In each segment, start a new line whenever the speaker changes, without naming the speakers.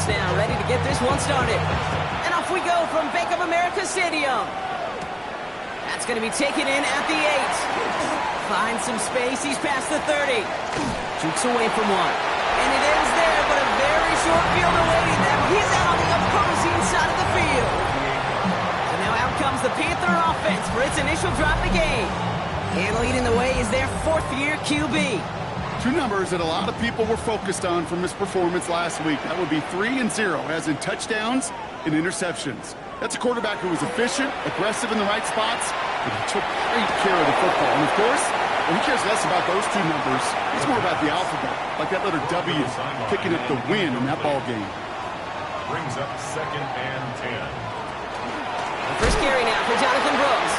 Now ready to get this one started. And off we go from Bank of America Stadium. That's going to be taken in at the 8. Finds some space. He's past the 30. Jukes away from one. And it ends there, but a very short field awaiting them. He's out on the opposing side of the field. So now out comes the Panther offense for its initial drive of the game. And leading the way is their 4th-year QB.
Two numbers that a lot of people were focused on from his performance last week. That would be 3 and 0, as in touchdowns and interceptions. That's a quarterback who was efficient, aggressive in the right spots, and he took great care of the football. And of course, he cares less about those two numbers. It's more about the alphabet, like that letter W picking up the win in that ball game.
Brings up 2nd and 10.
First carry now for Jonathan Brooks.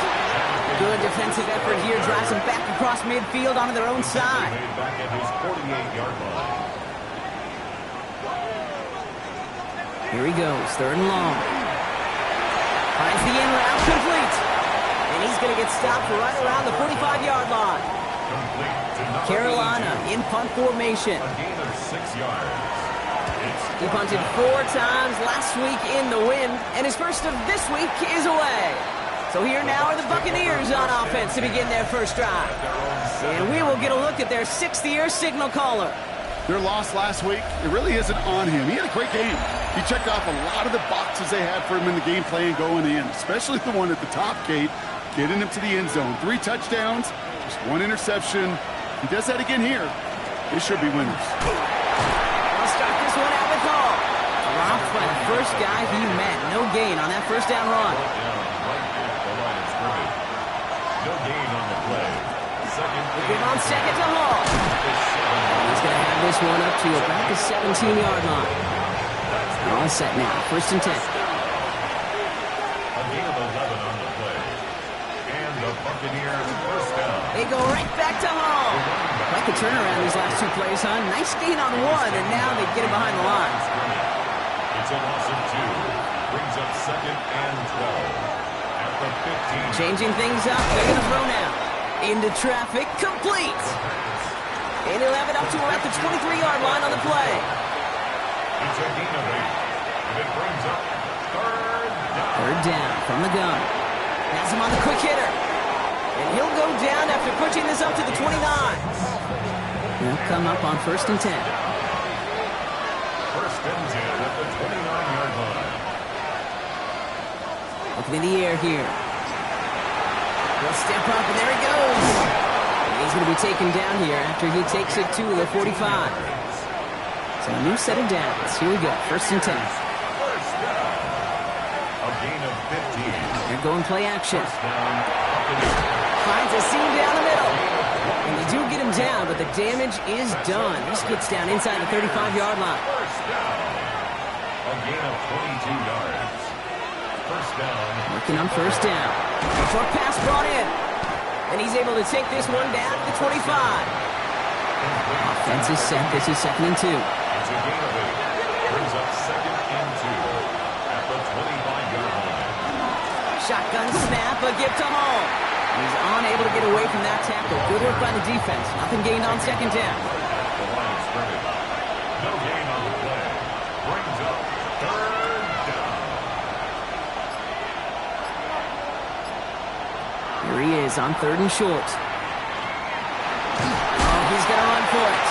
Good defensive effort here. Drives them back across midfield onto their own side.
Back at his 48-yard line.
Here he goes. 3rd and long. Finds the in route complete. And he's going to get stopped right around the 45-yard line. Carolina in punt formation.
A gain of 6 yards.
He punted 4 times last week in the win, and his first of this week is away. So here now are the Buccaneers on offense to begin their first drive. And we will get a look at their 6th-year signal caller.
Their loss last week, it really isn't on him. He had a great game. He checked off a lot of the boxes they had for him in the game plan going in, especially the one at the top, Kate, getting him to the end zone. 3 touchdowns, just 1 interception. He does that again here. They should be winners.
I'll start this one out with Hall. Dropped by the first guy he met. No gain on that first down run.
No gain on the play.
Give on 2nd to Hall. He's going to have this one up to about the 17-yard line. All set now. 1st and 10.
A gain of 11 on the play. And the Buccaneers first down.
They go right back to Hall. Like the turnaround these last 2 plays, huh? Nice gain on 1, and now they get it behind the line.
It's a loss of 2. Brings up 2nd and 12. At the 15.
Changing things up. They're going to throw now. Into traffic. Complete. And he'll have it up to about the 23-yard line on the play.
It's a gain of 8. And it brings up 3rd down.
3rd down from the gun. Has him on the quick hitter. And he'll go down after pushing this up to the 29. He'll come up on 1st and 10.
1st and 10 at the 29-yard line.
Looking in the air here. He'll step up, and there he goes. And he's going to be taken down here after he takes it to the 45. So a new set of downs. Here we go. 1st and 10.
First down. A gain of 15.
They're going play action.
First down. Buccaneers.
Finds a seam down the middle. And they do get him down, but the damage is done. This gets down inside the 35-yard line.
First down. A gain of 22 yards. First down.
Working on 1st down. Short pass brought in. And he's able to take this one down to the 25. Offense is set. This is 2nd and 2.
It's a gain of 8. Brings up 2nd and 2 at the 25-yard line.
Shotgun snap, a gift to Hall. He's unable to get away from that tackle. Good work by the defense. Nothing gained on 2nd down.
The line is scrimmage. No gain on the play. Brings up 3rd down.
Here he is on 3rd and short. Oh, he's going to run for it.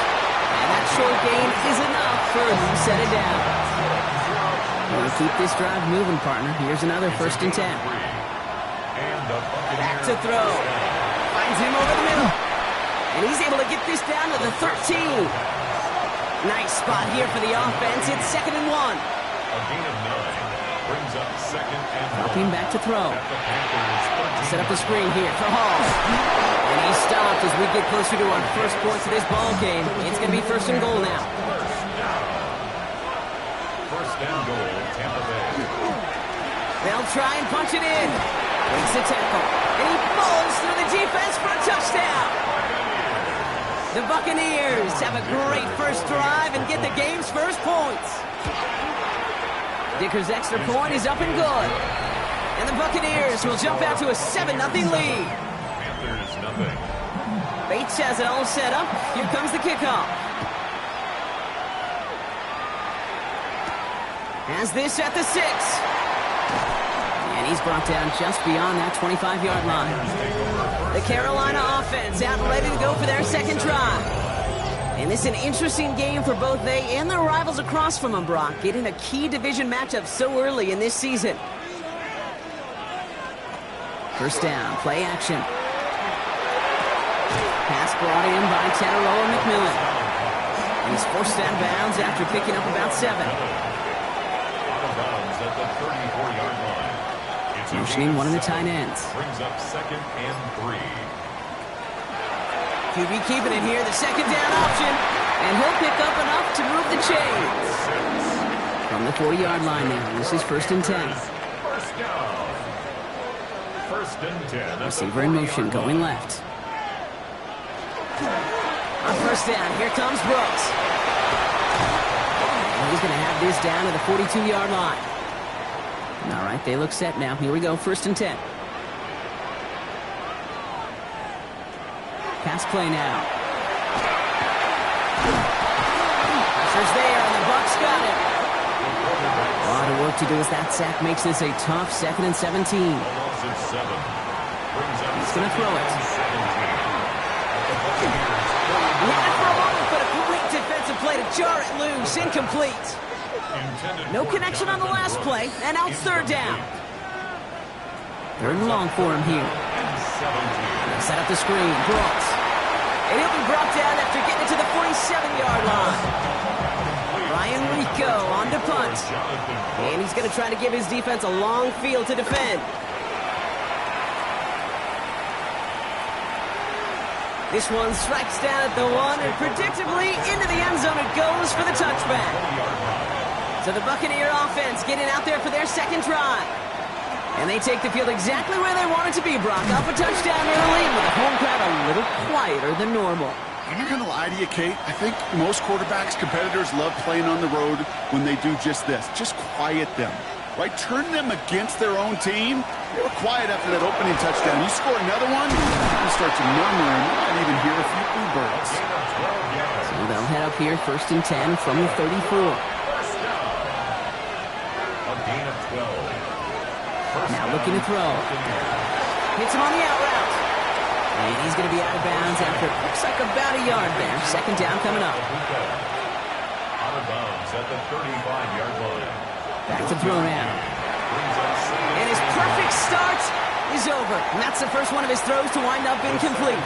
And that short gain is enough for a new set of downs. We'll keep this drive moving, partner. Here's another 1st and 10. Back to throw. Finds him over the middle. And he's able to get this down to the 13. Nice spot here for the offense. It's 2nd and 1.
Brings up second and
Dropping back to throw.
At the Panthers,
Set up the screen here for Hall. And he stopped as we get closer to our first points of this ball game. It's going to be first and goal now.
First and goal, Tampa Bay.
They'll try and punch it in. Breaks the tackle. And he falls through the defense for a touchdown. The Buccaneers have a great first drive and get the game's first points. Dicker's extra point is up and good. And the Buccaneers will jump out to a 7-0 lead.
Panthers, nothing.
Bates has it all set up. Here comes the kickoff. Has this at the 6. And he's brought down just beyond that 25-yard line. The Carolina offense out and ready to go for their second try. And this is an interesting game for both they and their rivals across from them, Brock, getting a key division matchup so early in this season. First down, play action. Pass brought in by Teteroa McMillan. He's forced out of bounds after picking up about 7.
Out of bounds at the 34-yard line. It's
Motioning one of the tight ends.
Brings up second and 3.
QB keeping it here, the second down option. And he'll pick up enough to move the chains. From the 40-yard line now, this is first and 10.
First down. First and 10.
Receiver in motion, going left. On first down, here comes Brooks. And he's going to have this down to the 42-yard line. All right, they look set now. Here we go, first and 10. Pass play now. Pressure's there, and the Bucs got it. A lot of work to do as that sack makes this a tough 2nd and 17. He's going to throw it. He had it for a moment, but a great defensive play to jar it loose. Incomplete. No connection on the last play, and now it's third down. Third and long for him here. They set up the screen. Brooks. And he'll be brought down after getting it to the 47-yard line. Ryan Rico on to punt. And he's going to try to give his defense a long field to defend. This one strikes down at the 1, and predictably into the end zone it goes for the touchback. So the Buccaneer offense getting out there for their second try. And they take the field exactly where they want it to be, Brock. Up a touchdown early, with the home crowd a little quieter than normal.
I'm not going to lie to you, Kate. I think most quarterbacks, competitors love playing on the road when they do just this. Just quiet them. Right? Turn them against their own team. They were quiet after that opening touchdown. You score another one, you start to murmur, and you might even hear a few bluebirds.
So they'll head up here, first and 10 from the 34.
A gain of 12.
Now looking to throw. Hits him on the out route. And he's going to be out of bounds after it looks like about a yard there. Second down coming up.
Out of bounds at the 35-yard line.
Back to throw now. And his perfect start is over. And that's the first one of his throws to wind up incomplete.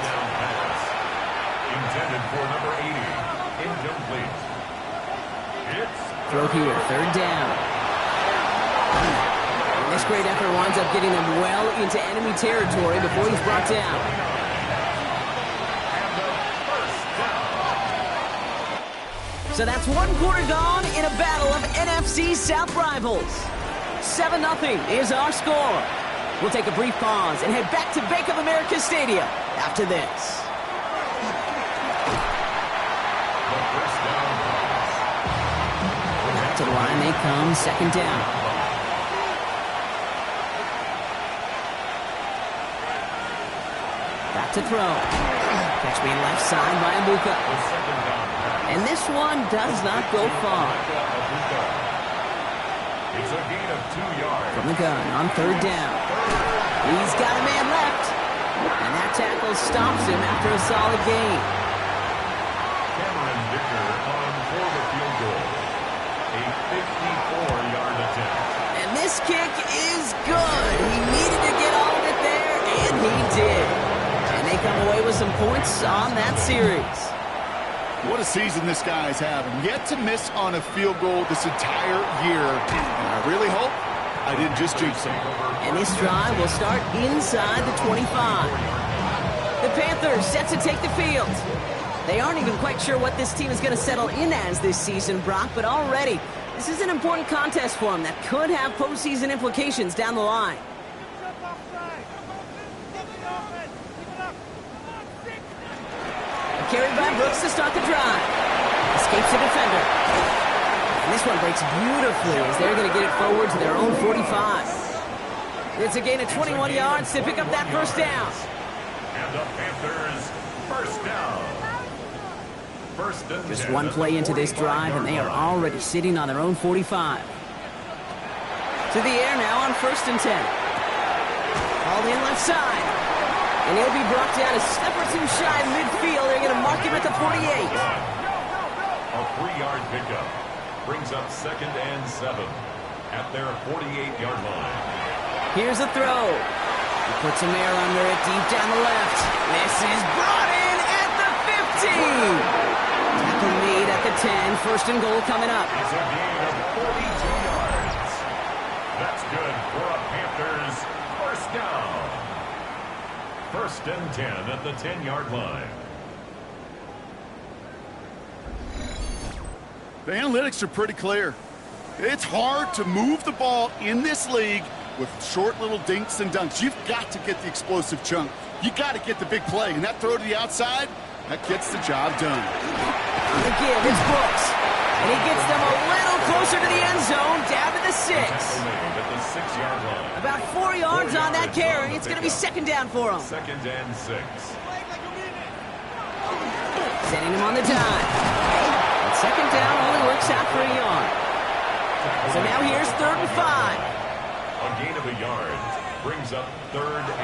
Intended for number 80. Incomplete. It's
Throw here, third down. And this great effort winds up getting them well into enemy territory before he's brought down. So that's one quarter gone in a battle of NFC South rivals. 7-0 is our score. We'll take a brief pause and head back to Bank of America Stadium after this. Back to the line they come, second down. Back to throw. Catch being left side by Abuka. And this one does not go far.
It's a gain of 2 yards.
From the gun on third down. He's got a man left. And that tackle stops him after a solid gain.
Cameron Dicker on for the field goal. A 54-yard attempt.
And this kick is good. He needed to get all of it there, and he did. And they come away with some points on that series.
What a season this guy's having. Yet to miss on a field goal this entire year. And I really hope I didn't just jinx them.
And this drive will start inside the 25. The Panthers set to take the field. They aren't even quite sure what this team is going to settle in as this season, Brock, but already this is an important contest for them that could have postseason implications down the line. Carried by Brooks to start the drive. Escapes the defender. And this one breaks beautifully as they're going to get it forward to their own 45. It's a gain of 21 yards to pick up that first down.
And the Panthers, first down. First and
Just
10
one
at
play
the
into this drive, and they are
45-yard line.
already sitting on their own 45. To the air now on first and 10. Hauled in left side. And he'll be brought down a step or two shy of midfield. They're going to mark him at the 48.
A 3-yard pickup brings up second and 7 at their 48-yard line.
Here's a throw. He puts some air under it deep down the left. This is brought in at the 15. Tackle made at the 10. First and goal coming up.
It's a gain of 42 yards. That's good for a Panthers first down. First and 10 at the 10-yard line.
The analytics are pretty clear. It's hard to move the ball in this league with short little dinks and dunks. You've got to get the explosive chunk. You got to get the big play. And that throw to the outside, that gets the job done.
On the give, it's Brooks. And he gets them a little closer to the end zone, down to the 6.
Tackle made at the 6-yard line.
About 4 yards on that carry. It's going to be second down for him.
Second and 6.
Setting him on the dive. And second down only works out for a yard. So now here's third and 5.
A gain of a yard brings up third and 5.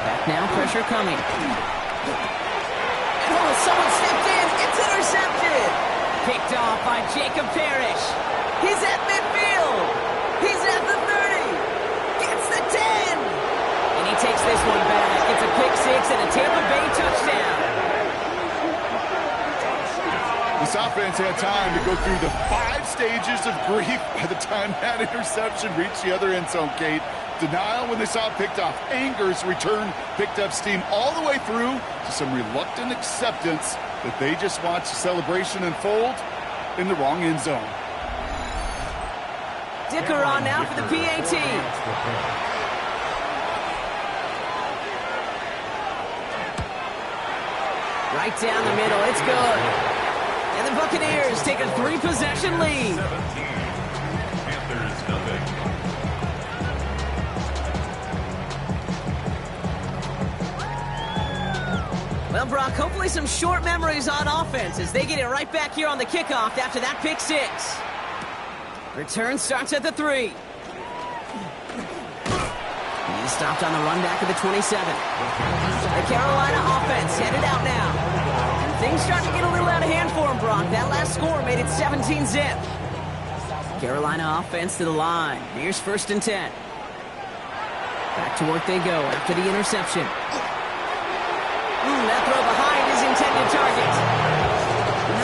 Back now, pressure coming. Oh, someone stepped in. It's intercepted. Picked off by Jacob Parrish. He's at midfield. He's at the 30. Gets the 10. And he takes this one back. It's a pick 6 and a Tampa Bay touchdown.
This offense had time to go through the 5 stages of grief by the time that interception reached the other end zone, Kate. Denial when they saw it picked off. Anger as return picked up steam all the way through to some reluctant acceptance that they just watched the celebration unfold in the wrong end zone.
Dicker on now for the PAT. Right down the middle. It's good. And the Buccaneers take a 3-possession lead.
17. Panthers nothing.
Well, Brock, hopefully some short memories on offense as they get it right back here on the kickoff after that pick 6. Return starts at the 3. He's stopped on the run back of the 27. The Carolina offense headed out now. And things starting to get a little out of hand for him, Brock. That last score made it 17-zip. Carolina offense to the line. Here's first and 10. Back to work they go after the interception. That throw behind his intended target.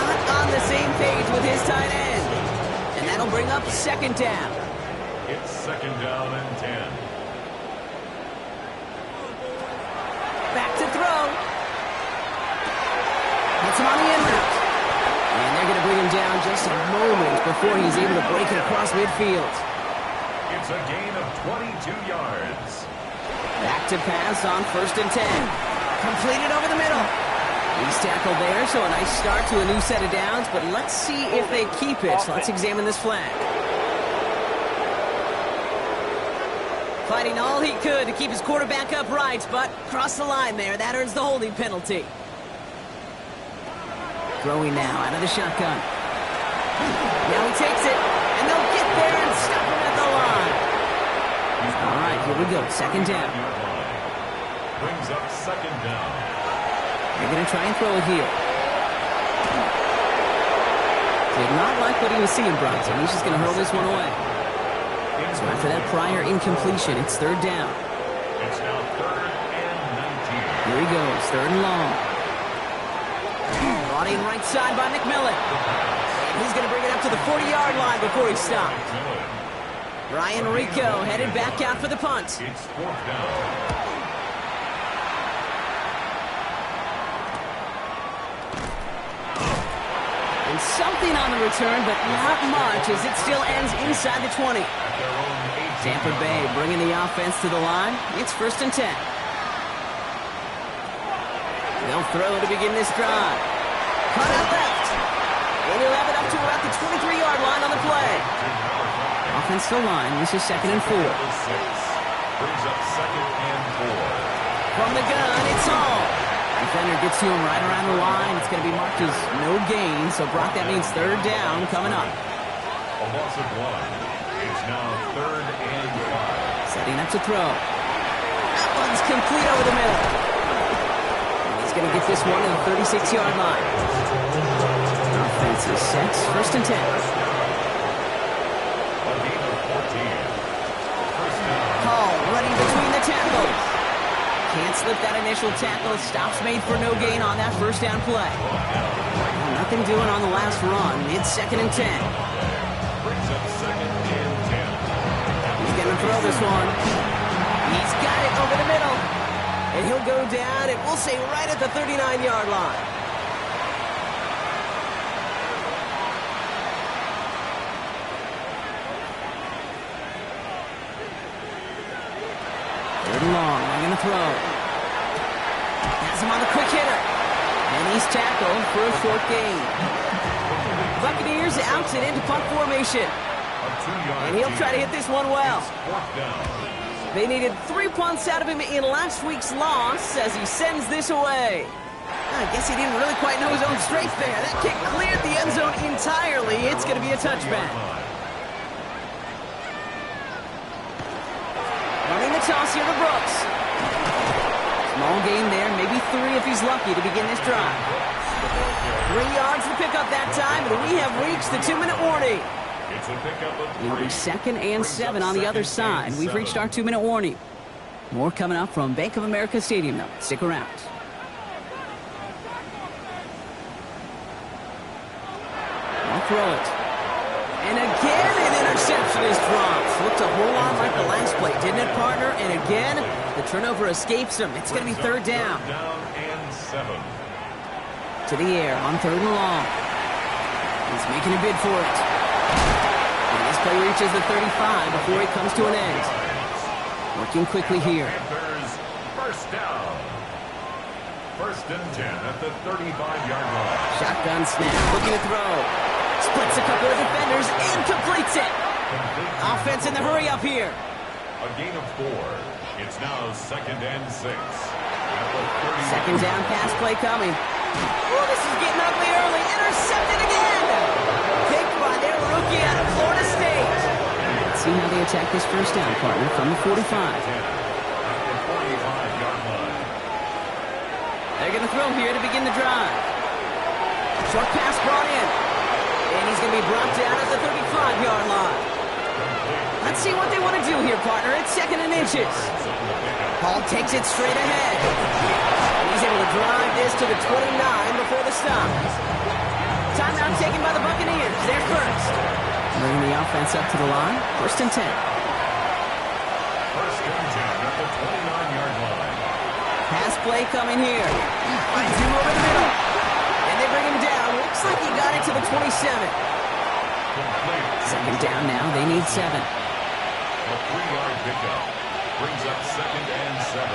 Not on the same page with his tight end. And that'll bring up second down.
It's second down and 10.
Back to throw. That's him on the end route. And they're going to bring him down just a moment before he's able to break it across midfield.
It's a gain of 22 yards.
Back to pass on first and 10. Completed over the middle. He's tackled there, so a nice start to a new set of downs, but let's see if they keep it. So let's examine this flag. Fighting all he could to keep his quarterback upright, but crossed the line there. That earns the holding penalty. Throwing now out of the shotgun. Now he takes it, and they'll get there and stop him at the line. All right, here we go. Second down.
Brings up second down.
They're going to try and throw it here. Did not like what he was seeing, Bronson. He's just going to hurl this one away. So after that prior incompletion, it's third down.
It's now third and 19.
Here he goes, third and long. Brought in right side by McMillan. And he's going to bring it up to the 40-yard line before he stopped. Ryan Rico headed back out for the punt.
It's 4th down.
And something on the return, but not much as it still ends inside the 20. Tampa Bay bringing the offense to the line. It's 1st and 10. They'll throw to begin this drive. Cut out left. And he'll have it up to about the 23-yard line on the play. Offensive line, this is 2nd and 4.
Brings up 2nd and 4.
From the gun, it's Hall. Defender gets to him right around the line. It's going to be marked as no gain, so Brock, that means 3rd down coming up.
A loss of 1. It's now 3rd and 5.
Setting up to throw. That one's complete over the middle. And he's going to get this one to the 36-yard line. Offense is set. 1st and 10.
A gain of 14. First down.
Hall running between the tackles. Can't slip that initial tackle. Stops made for no gain on that 1st down play. Nothing doing on the last run. It's 2nd and 10.
Brings up 2nd and 10.
He's going to throw this one. He's got it over the middle. And he'll go down, and we'll say right at the 39-yard line. Long, they're going to throw. Has him on the quick hitter. And he's tackled for a short gain. Buccaneers out and into punt formation. And he'll try to hit this one well. They needed 3 punts out of him in last week's loss as he sends this away. I guess he didn't really quite know his own strength there. That kick cleared the end zone entirely. It's going to be a touchback. Running the toss here to Brooks. Small gain there, maybe 3 if he's lucky to begin this drive. 3 yards to pick up that time, and we have reached the 2-minute warning.
It's a pickup of 3.
It'll be 2nd and 7 on the other side. We've reached our 2-minute warning. More coming up from Bank of America Stadium, though. Stick around. I'll throw it. And again, an interception is dropped. Looked a whole lot like the last play, didn't it, partner? And again, the turnover escapes him. It's going to be 3rd down.
3rd down and 7.
To the air on 3rd and long. He's making a bid for it. And this play reaches the 35 before it comes to an end. Working quickly here.
Panthers, 1st down. 1st and 10 at the 35-yard line.
Shotgun snap, looking to throw. Splits a couple of defenders and completes it. Offense in the hurry up here.
A gain of 4. It's now 2nd and 6. At the
2nd down pass play coming. Oh, this is getting ugly early. Intercepted again. Picked by their rookie out of Florida State. Let's see how they attack this 1st down, partner, from the 45.
At the 45-yard line.
They're going to throw here to begin the drive. Short pass brought in. And he's going to be brought down at the 35-yard line. Let's see what they want to do here, partner. It's 2nd and inches. Hall takes it straight ahead. And he's able to drive this to the 29 before the stop. Timeout taken by the Buccaneers. They're first. Bringing the offense up to the line. 1st and 10.
1st and 10 at the 29-yard line.
Pass play coming here. Finds him over the middle. And they bring him down. Looks like he got it to the 27. 2nd down now. They need 7.
A 3-yard pickup. Brings up 2nd and 7.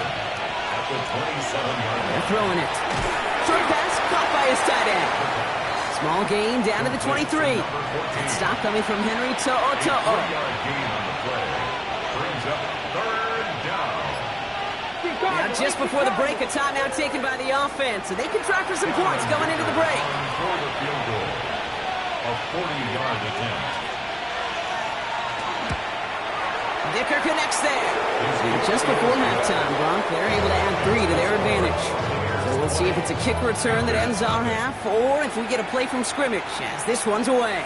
At the 27-yard line.
They're throwing it. Short pass caught by his tight end. Small gain down to the 23. And stop coming from Henry To'o.
3-yard gain on the play. Brings up 3rd down.
Now just before the break, a timeout taken by the offense. And they can try for some points going into the break.
For the field goal. A 40-yard attempt.
Dicker connects there. And just before halftime, Gronk, they're able to add 3 to their advantage. So we'll see if it's a kick return that ends our half, or if we get a play from scrimmage, as this one's away.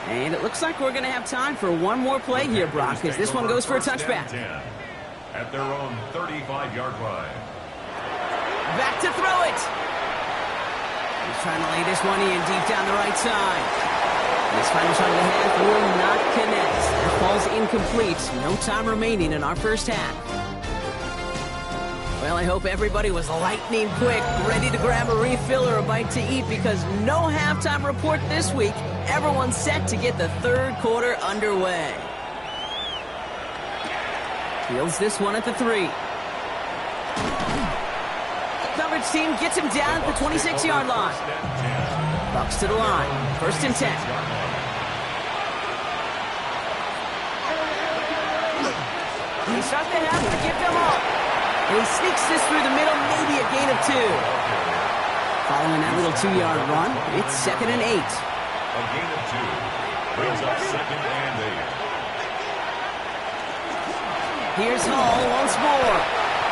And it looks like we're going to have time for one more play here, Brock, as this one goes for a touchback.
At their own 35-yard line.
Back to throw it. He's trying to lay this one in deep down the right side. His final shot of the half will not connect. That falls incomplete. No time remaining in our first half. Well, I hope everybody was lightning quick, ready to grab a refill or a bite to eat, because no halftime report this week. Everyone's set to get the third quarter underway. Fields this one at the 3. Coverage team gets him down at the 26-yard line. Bucks to the line. 1st and 10. He starts the half to give them up. And he sneaks this through the middle, maybe a gain of 2. Following that little 2-yard run, it's 2nd and 8.
A gain of 2 brings up 2nd and 8.
Here's Hall once more.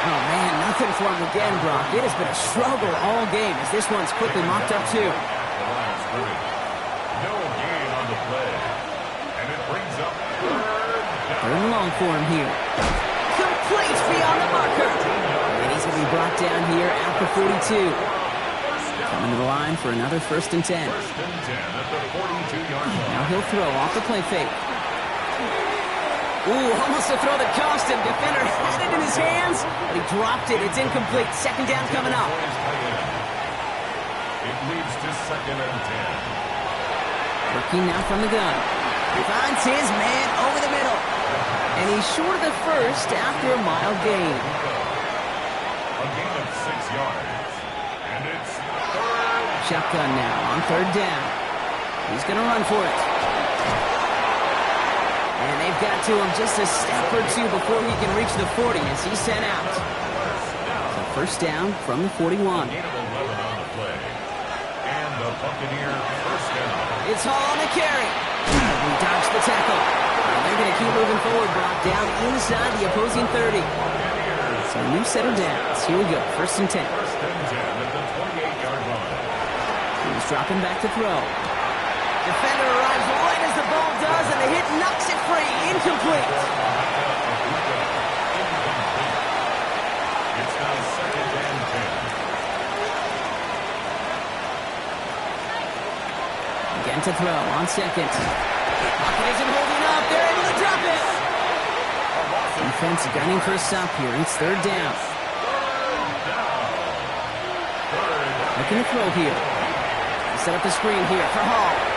Oh, man, nothing for him again, Brock. It has been a struggle all game as this one's quickly mocked up, too.
No gain on the play. And it brings up
3rd and long for him here. Complete beyond the marker. And he's going to be brought down here at the 42. Coming to the line for another 1st and 10.
1st and 10 at the 42-yard line.
Now he'll throw off the play fake. Ooh, almost a throw that cost him. Defender had it in his hands, but he dropped it. It's incomplete. 2nd down coming up.
It leads to 2nd and 10.
Working now from the gun. He finds his man over the middle. And he's short of the first after a mild gain.
A gain of 6 yards. And it's 3rd.
Shotgun now on 3rd down. He's going to run for it. And they've got to him just a step or 2 before he can reach the 40 as he's sent out. So 1st down from the 41.
A gain of 11 on the play. And the Buccaneer 1st down.
It's Hall on the carry. He dodged the tackle. They're going to keep moving forward, Brock, down inside the opposing 30. So a new set of downs. Here we go, 1st and 10.
1st and 10 at the 28-yard line.
He's dropping back to throw. Defender arrives right as the ball does, and the hit knocks it free. Incomplete.
It's now 2nd and 10.
Again to throw on 2nd. Pocket isn't holding up. They're able to drop it. Defense gunning for a stop here. It's 3rd down. Looking to throw here. They set up the screen here for Hall.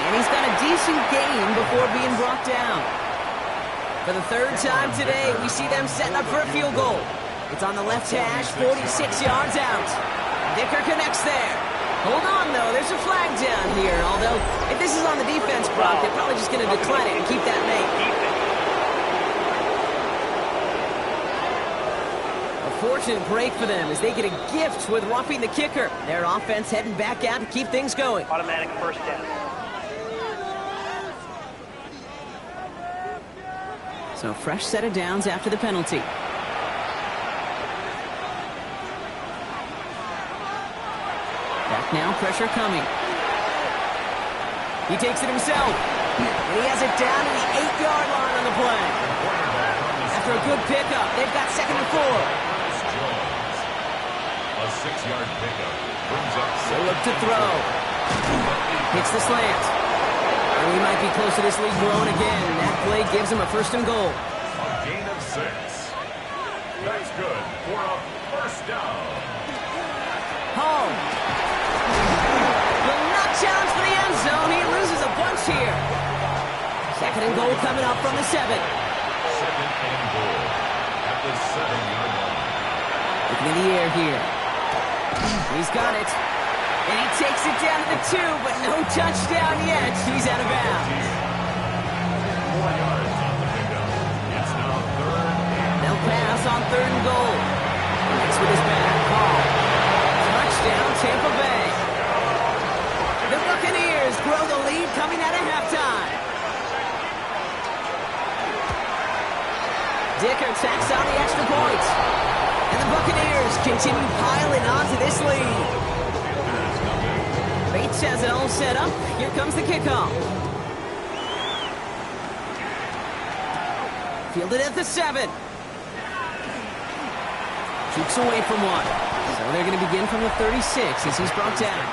And he's got a decent gain before being brought down. For the 3rd time today, we see them setting up for a field goal. It's on the left hash, 46 yards out. Dicker connects there. Hold on, though. There's a flag down here. Although, if this is on the defense, Brock, they're probably just going to decline it and keep that made. A fortunate break for them as they get a gift with roughing the kicker. Their offense heading back out to keep things going.
Automatic 1st down.
So a fresh set of downs after the penalty. Back now, pressure coming. He takes it himself. And he has it down to the 8-yard line on the play. After a good pickup, they've got 2nd and 4.
A 6-yard pickup brings up.
So look to throw. Hits the slant. And he might be close to this league growing again. That play gives him a 1st and goal.
A gain of 6. That's good for a 1st down.
Hall. Will not challenge for the end zone. He loses a bunch here. 2nd and goal coming up from the 7.
2nd and goal at the 7-yard line.
Looking in the air here. He's got it. And he takes it down to the 2, but no touchdown yet. He's out of bounds.
4 yards on the pickup. It's now 3rd and
They'll pass on 3rd and goal. Next with his back. Hall. Touchdown, Tampa Bay. The Buccaneers grow the lead coming out of halftime. Dicker tacks on the extra point. And the Buccaneers continue piling onto this lead. Bates has it all set up. Here comes the kickoff. Fielded at the 7. Shoots away from one. So So they're going to begin from the 36 as he's brought down.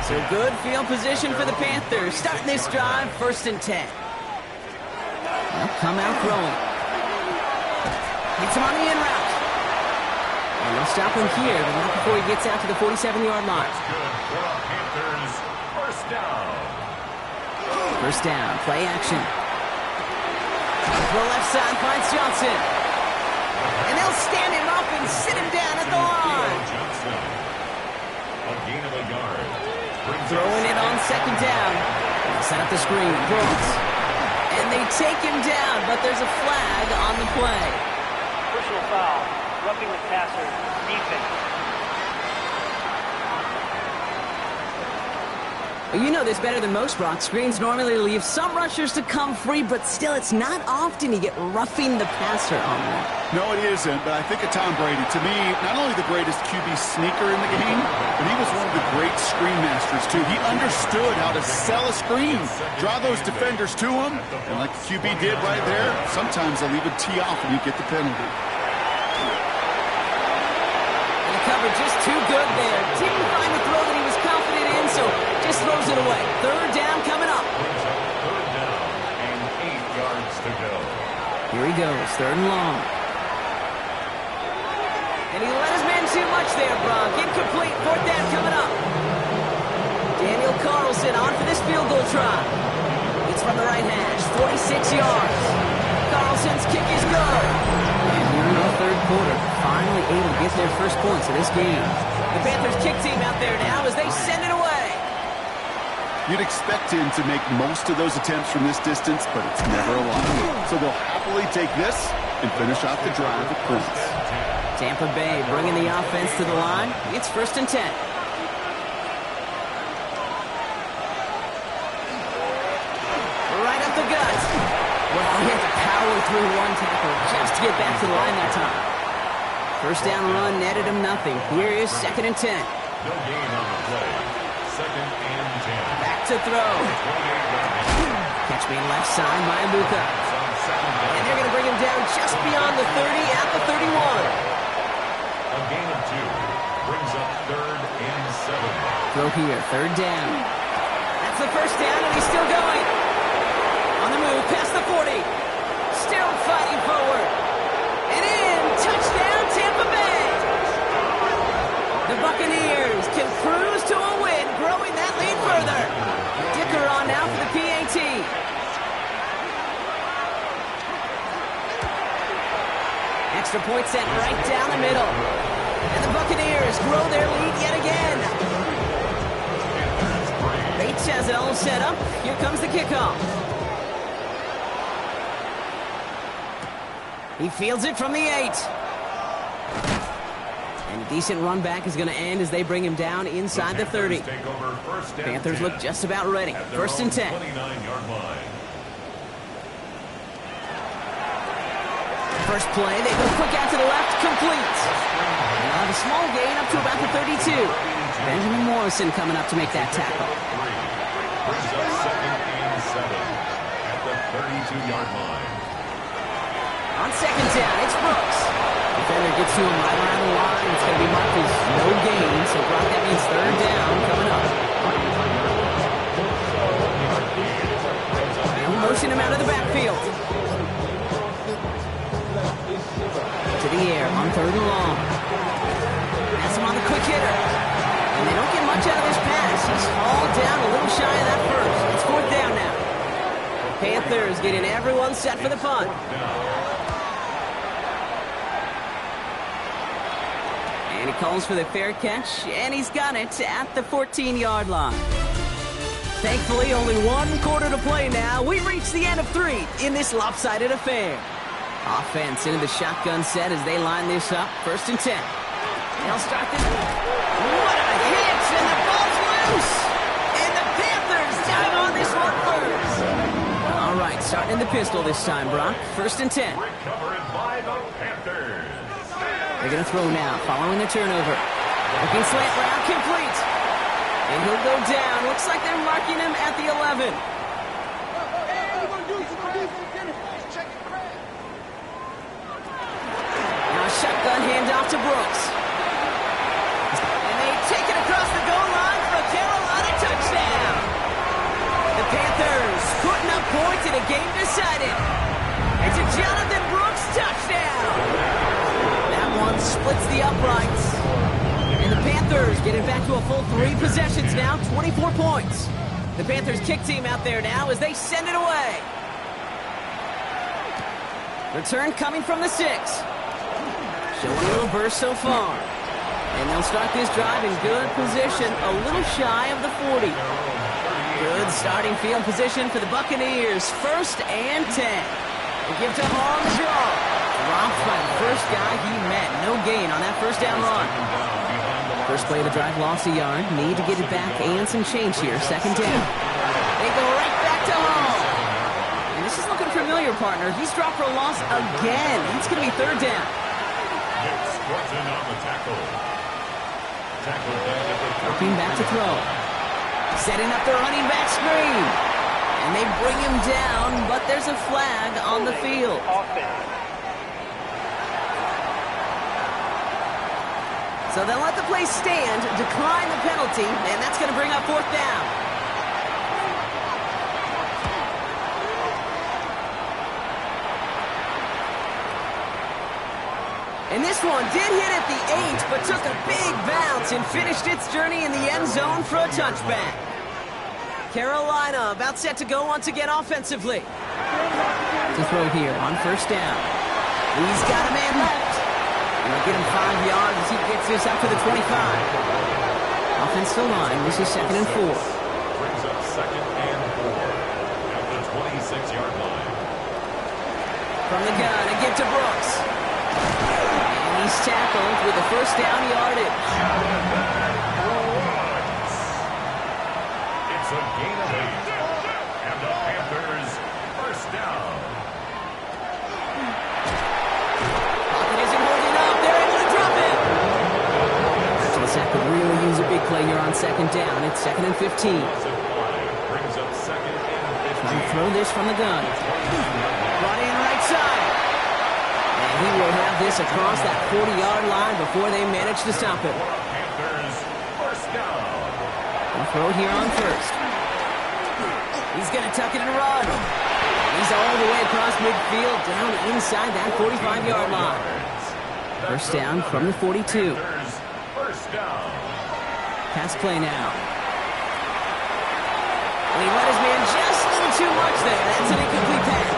So good field position for the Panthers. Starting this drive, 1st and 10. They'll come out throwing. Hits him on the in route. And they'll stop him here, but not before he gets out to the 47-yard line.
That's good for the Panthers. 1st down.
1st down, play action. To the left side, finds Johnson. And they'll stand him up and sit him down at the line.
A gain of a yard.
Throwing it on 2nd down. Set up the screen, Brooks. And they take him down, but there's a flag on the play.
Personal foul, roughing the passer, defense.
Well, you know this better than most, Brock. Screens normally leave some rushers to come free, but still, it's not often you get roughing the passer on that.
No, it isn't, but I think of Tom Brady. To me, not only the greatest QB sneaker in the game, but he was one of the great screen masters, too. He understood how to sell a screen, draw those defenders to him, and like the QB did right there, sometimes they'll even tee off and you get the penalty.
And the cover just too good there. Didn't find the throw that he was confident in, so just throws it away. 3rd down coming up.
3rd down and 8 yards to go.
Here he goes, 3rd and long. And he let his man too much there, Brock. Incomplete, 4th down coming up. Daniel Carlson on for this field goal try. It's from the right hash, 46 yards. Carlson's kick is good. And here in the 3rd quarter, finally able to get their first points of this game. The Panthers kick team out there now as they send it away.
You'd expect him to make most of those attempts from this distance, but it's never a lot. So they'll happily take this and finish off the drive with points.
Tampa Bay bringing the offense to the line. It's 1st and 10. Right up the gut. Well, he had to power through one tackle just to get back to the line that time. 1st down run netted him nothing. Here is 2nd and 10.
No gain on the play. 2nd and 10.
Back to throw. Catch me left side by Buca. And they're going to bring him down just beyond the 30 at the 31.
A gain of 2 brings up 3rd and 7.
Throw here, 3rd down. That's the 1st down, and he's still going. On the move, past the 40. Still fighting forward. And in, touchdown, Tampa Bay. The Buccaneers can cruise to a win, growing that lead further. Dicker on now for the PAT. Extra point set right down the middle. And the Buccaneers grow their lead yet again. Bates has it all set up. Here comes the kickoff. He fields it from the 8. And a decent run back is going to end as they bring him down inside the 30. Panthers look just about ready. 1st and 10.
29-yard line.
First play, they go quick out to the left, complete. Now the small gain up to about the 32. Benjamin Morrison coming up to make that tackle.
Brings up 2nd and 7 at the 32-yard line.
On 2nd down, it's Brooks. Defender gets to him right around the line. It's going to be marked as no gain, so Brock, that means 3rd down coming up. They'll motion him out of the backfield. To the air on 3rd and long. Pass him on the quick hitter. And they don't get much out of this pass. He's hauled down a little shy of that first. It's 4th down now. Panthers getting everyone set for the punt. And he calls for the fair catch, and he's got it at the 14-yard line. Thankfully, only 1 quarter to play now. We've reached the end of 3 in this lopsided affair. Offense into the shotgun set as they line this up. 1st and 10. They'll start this. What a hit! And the ball's loose! And the Panthers dive on this one first. All right, starting in the pistol this time, Brock. 1st and 10.
Recovered by the Panthers.
They're going to throw now, following the turnover. Looking slant route, complete. And he'll go down. Looks like they're marking him at the 11. Now a shotgun handoff to Brooks. game decided. It's a Jonathan Brooks touchdown. That one splits the uprights. And the Panthers get it back to a full 3 possessions now, 24 points. The Panthers kick team out there now as they send it away. Return coming from the 6. Showing a little burst so far. And they'll start this drive in good position, a little shy of the 40. Good starting field position for the Buccaneers. 1st and 10. They give to Hall on the draw. Dropped by the first guy he met. No gain on that first down run. First play of the drive, lost a yard. Need to get it back and some change here. 2nd down. They go right back to Hall. And this is looking familiar, partner. He's dropped for a loss again. It's going to be 3rd down.
On the tackle.
Working back to throw. Setting up the running back screen. And they bring him down, but there's a flag on the field. So they'll let the play stand, decline the penalty, and that's going to bring up 4th down. And this one did hit at the 8, but took a big bounce and finished its journey in the end zone for a touchback. Carolina about set to go once again offensively. To throw here on 1st down. He's got a man left. And they'll get him 5 yards as he gets this up to the 25. Offensive line, this is 2nd and 4.
Brings up 2nd and 4 at the 26-yard line.
From the gun, again to Brooks. He's tackled with the 1st down yardage.
It's a gain of 8. And the Panthers 1st down.
Pocket isn't holding up. They're able to drop it. So the sack could really use a big play here on 2nd down. It's 2nd and 15.
Brings up 2nd and 15.
Trying to throw this from the gun. Brought in right side. He will have this across that 40-yard line before they manage to stop it.
Panthers 1st down.
And throw here on 1st. He's going to tuck it and run. He's all the way across midfield, down inside that 45-yard line. 1st down from the 42.
1st down.
Pass play now. And he let his man just a little too much there. That's an incomplete pass.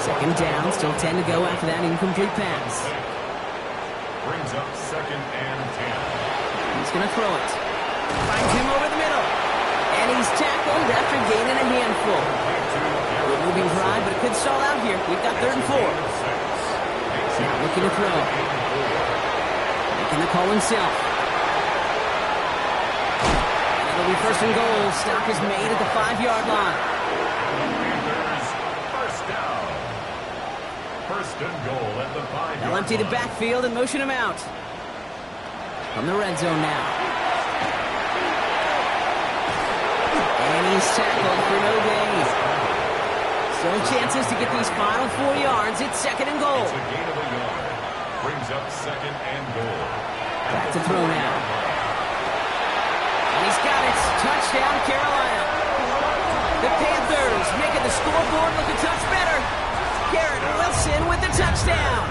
2nd down, still 10 to go after that incomplete pass.
Brings up 2nd and 10.
He's going to throw it. Finds him over the middle. And he's tackled after gaining a handful. Good moving drive, but it could stall out here. We've got 3rd and 4. Now looking to throw. Making the call himself. And it'll be 1st and goal. Stop is made at the 5-yard line.
1st and goal at the 5-yard line.
They'll empty the backfield and motion him out. From the red zone now. And he's tackled for no gain. Still chances to get these final 4 yards. It's 2nd and goal.
It's a gain of a yard. Brings up 2nd and goal.
Back to throw now. And he's got it. Touchdown, Carolina. The Panthers making the scoreboard look a touch better. Garrett Wilson with the touchdown.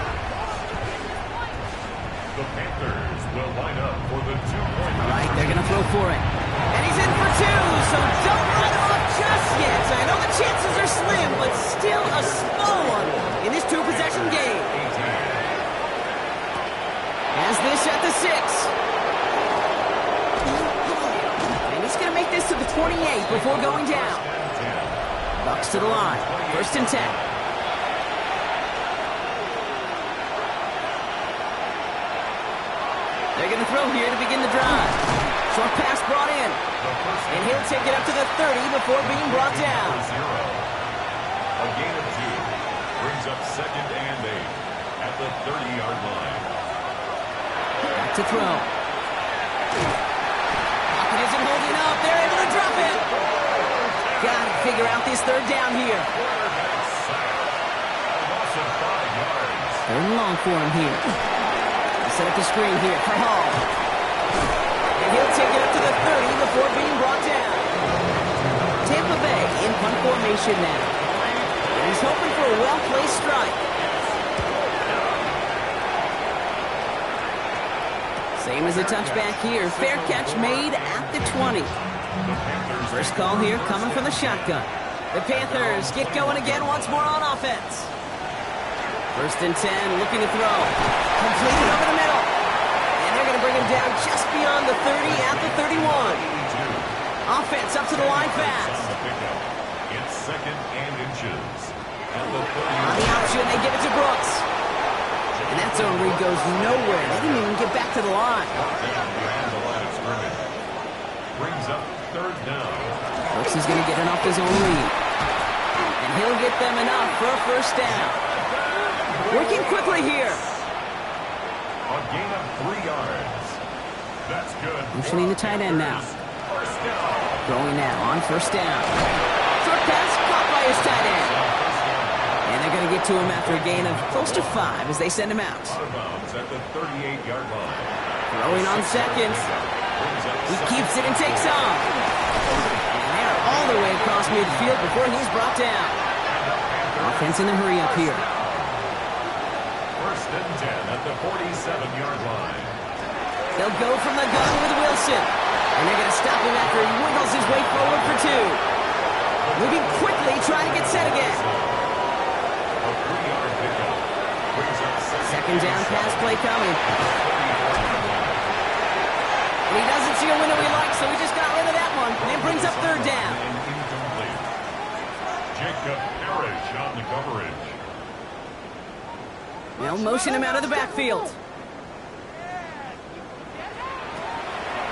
The Panthers will line up for the 2-point.
Right, they're going to throw for it. And he's in for 2, so don't run off just yet. I know the chances are slim, but still a small one in this 2-possession game. Has this at the 6. And he's going to make this to the 28 before going down. Bucks to the line. 1st and 10. They're going to throw here to begin the drive. Short pass brought in. And he'll take it up to the 30 before being brought down.
A gain of 2. Brings up 2nd and 8 at the 30-yard line.
Back to throw. Pocket isn't holding up. They're able to drop it. Got to figure out this 3rd down here.
Loss of 5 yards.
3rd and long for him here. Set up the screen here for Hall. And he'll take it up to the 30 before being brought down. Tampa Bay in punt formation now. play strike. Same as a touchback here. Fair catch made at the 20. First call here coming from the shotgun. The Panthers get going again once more on offense. First and 10, looking to throw. Completed over the middle. And they're going to bring him down just beyond the 30 at the 31. Offense up to the line fast.
It's second and inches. At the 30.
On the option, they give it to Brooks. And that zone read goes nowhere. They didn't even get back to the line.
Behind the line of scrimmage. Brings up third down.
Brooks is going to get it off his own lead. And he'll get them enough for a first down. Working quickly here.
A gain of 3 yards. That's good.
Motioning the tight end now.
First down.
Throwing now on first down. Short pass caught by his tight end. And they're going to get to him after a gain of close to 5 as they send him out.
Out of bounds at the 38-yard line.
Throwing on second. He keeps it and takes off. And they're all the way across midfield before he's brought down. Offense in the hurry up here.
First and 10 at the 47-yard line.
They'll go from the gun with Wilson. And they're going to stop him after he wiggles his way forward for 2. Moving quickly, trying to get set again.
A 3-yard pickup. Brings up
Second down pass play coming. And he doesn't see a window he likes, so he just got rid of that one. And it brings up third down.
Incomplete. Jacob Parrish on the coverage.
They'll motion him out of the backfield.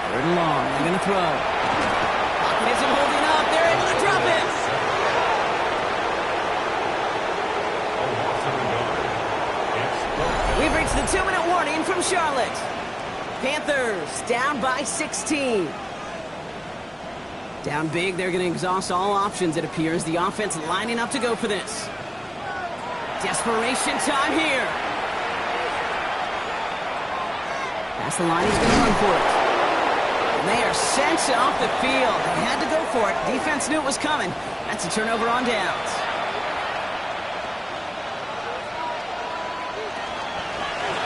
Third and long. They're going to throw. Pocket isn't holding up. They're able to drop it. We've reached the 2-minute warning from Charlotte. Panthers down by 16. Down big. They're going to exhaust all options, it appears. The offense lining up to go for this. Desperation time here. Past the line, he's going to run for it. And they are sent off the field. They had to go for it. Defense knew it was coming. That's a turnover on downs.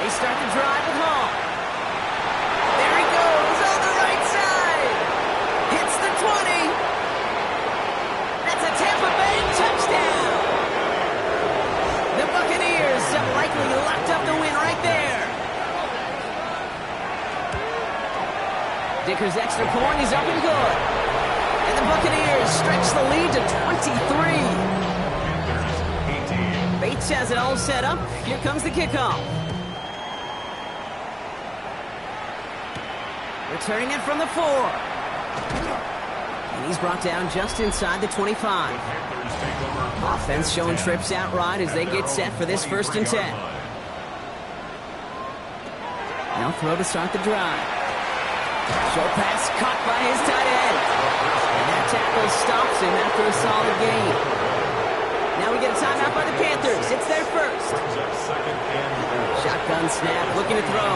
They start the drive with Hall. There he goes on the right side. Hits the 20. That's a Tampa Bay touchdown. The Buccaneers have likely locked up the win right there. Dicker's extra point, he's up and good. And the Buccaneers stretch the lead to 23. Bates has it all set up. Here comes the kickoff. Returning it from the 4. And he's brought down just inside the 25. Offense showing trips out right as they get set for this first and 10. Now throw to start the drive. Short pass caught by his tight end. And that tackle stops him after a solid gain. Now we get a timeout by the Panthers. It's their first. Shotgun snap, looking to throw.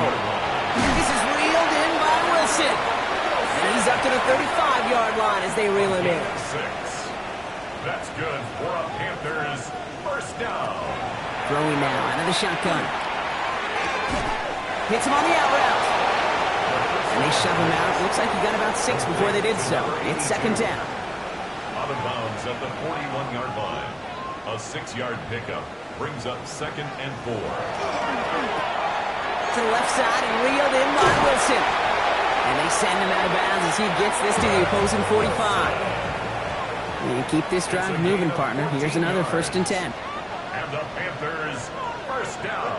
This is reeled in by Wilson. And he's up to the 35-yard line as they reel him in.
6. That's good for a Panthers first down.
Throwing now out of the shotgun. Hits him on the out route. And they shove him out. Looks like he got about 6 before they did so. It's second down.
Out of bounds at the 41-yard line. A 6-yard pickup brings up second and 4.
To the left side and reeled in by Wilson. And they send him out of bounds as he gets this to the opposing 45. You keep this drive moving, partner. Here's another first and 10.
And the Panthers first down.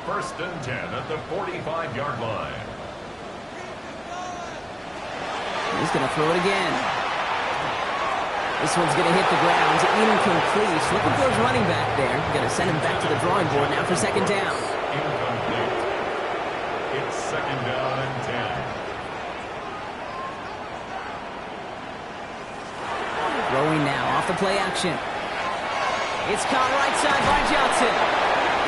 First and 10 at the 45-yard line.
He's going to throw it again. This one's going to hit the ground. Incomplete. Looking for his running back there. Going to send him back to the drawing board now for second down.
Incomplete. It's second down and 10.
Throwing now off the play action. It's caught right side by Johnson.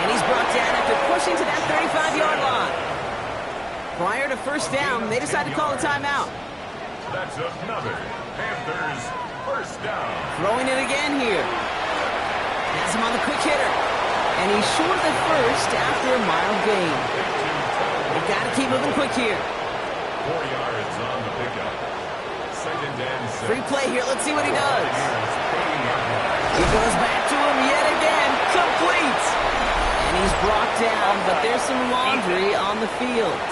And he's brought down after pushing to that 35-yard line. Prior to first down, they decided to call a timeout.
That's another Panthers first down.
Throwing it again here. Has him quick hitter. And he's short of the first after a mild gain. They've got to keep moving quick here.
4 yards on the pickup. Second and 6.
Free play here. Let's see what he does. He goes back to him yet again. Complete. And he's brought down, but there's some laundry on the field.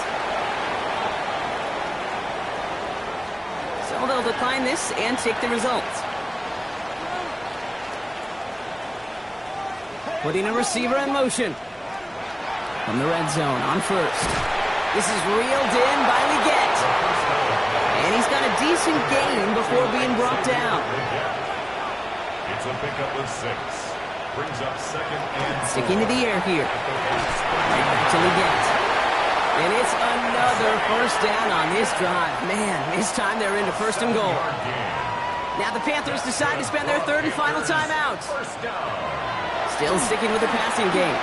So they'll decline this and take the results. Putting a receiver in motion. From the red zone on first. This is reeled in by Leggett. And he's got a decent gain before being brought down.
It's a pickup of 6. Brings up second and
Sticking to the air here. Right back to Leggett. And it's another first down on this drive. Man, this time they're into first and goal. Now the Panthers decide to spend their third and final timeout.
First down.
Still sticking with the passing game.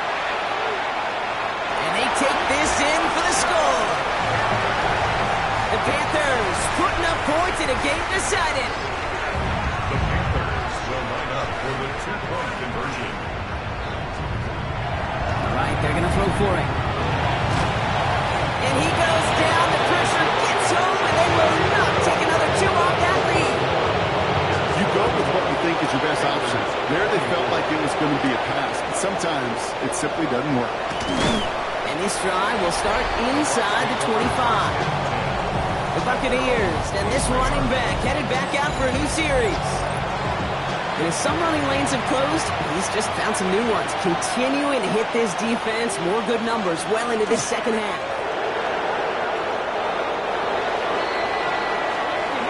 And they take this in for the score. The Panthers putting up points in a game decided.
The Panthers will line up for the 2-point conversion.
All right, they're going to throw for it. And he goes down. The pressure gets home, and they will not take another 2 off that lead.
You go with what you think is your best option. There they felt like it was going to be a pass, but sometimes it simply doesn't work.
And this drive will start inside the 25. The Buccaneers and this running back headed back out for a new series. And as some running lanes have closed, he's just found some new ones. Continuing to hit this defense, more good numbers well into this second half.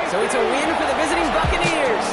So it's a win for the visiting Buccaneers.